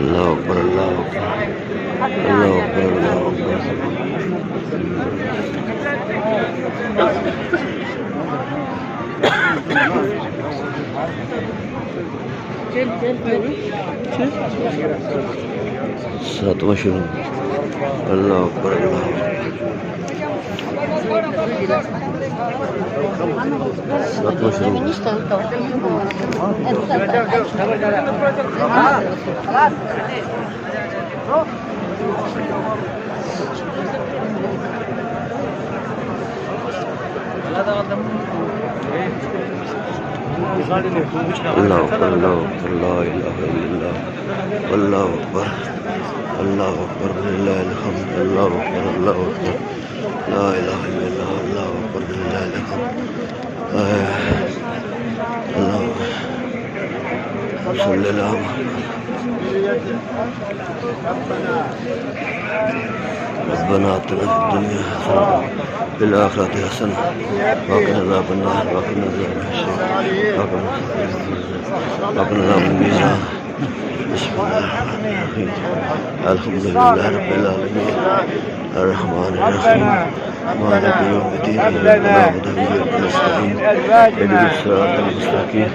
अल्लाह अकबर, अल्लाह अकबर, अल्लाह अकबर, अल्लाह अकबर। सातवां शुरू। अल्लाह अकबर, अल्लाह सातवां शुरू। अल्लाह अकबर, अल्लाह अकबर, ला इलाहा इल्लल्लाह, अल्लाह अकबर, अल्लाह अकबर, लिल्लाहिल हम्द, अल्लाह अकबर, अल्लाह अकबर, ला इलाहा इल्लल्लाह, अल्लाह अकबर, लिल्लाहिल हम्द, अल्लाह सल्लल्लाहु रब्बना आतिना फिद दुनिया हसनह फिल आखिरति हसनह वक़िना अज़ाबन्नार वक़िना अज़ाबल मीज़ान। बिस्मिल्लाहिर्रहमानिर्रहीम। अल्हम्दुलिल्लाहि रब्बिल आलमीन अर्रहमानिर रहीम मालिकि यौमिद्दीन इय्याका नअबुदु व इय्याका नस्तईन इहदिनास सिरातल मुस्तक़ीम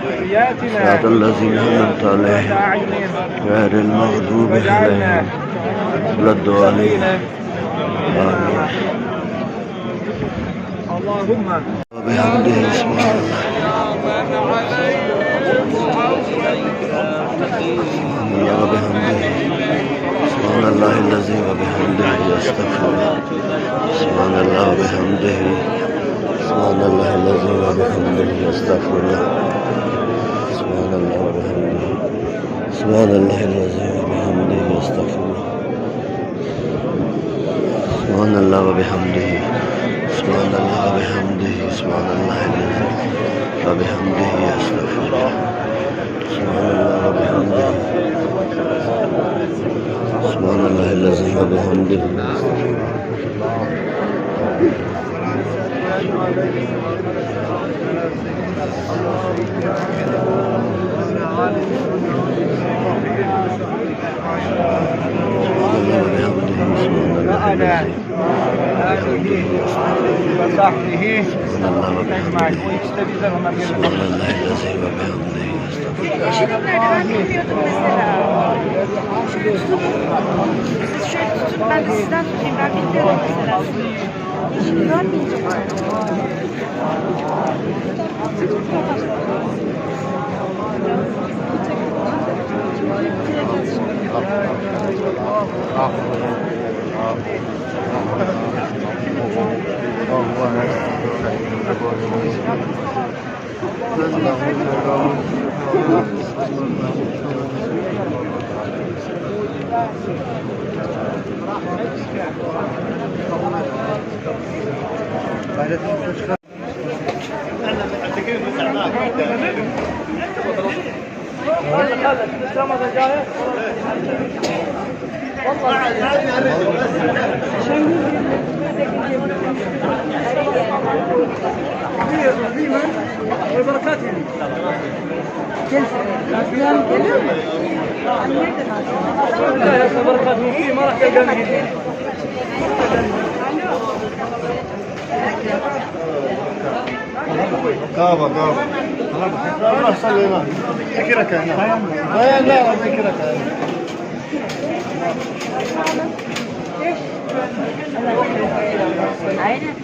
सिरातल लज़ीना अनअमता अलैहिम गैरिल मग़दूबि अलैहिम वलद्दालीन। आमीन। बिहम्दिही सुब्हानल्लाह सुब्हानल्लाहिल्लज़ी व बिहम्दिही अस्तग़फिरुल्लाह सुब्हानल्लाह व बिहम्दिही सुब्हानल्लाहिल्लज़ी व बिहम्दिही अस्तग़फिरुल्लाह सुब्हानल्लाह व बिहम्दिही सुब्हानल्लाहिल्लज़ी व बिहम्दिही अस्तग़फिरुल्लाह सुब्हानल्लाह व बिहम्दिही सुब्हानल्लाह व बिहम्दिही सुब्हानल्लाहिल्लज़ी व बिहम्दिही अस्तग़फिरुल्लाह सुब्हानल्लाह व बिहम्दिही सुब्हानल्लाहिल्लज़ी व बिहम्दिही Ben de sizden tutayım. Ben bilmiyorum mesela. Şimdi görmeyeceğim. كابا خلاص صلينا ذكرك هنا لا ذكرك Aynen.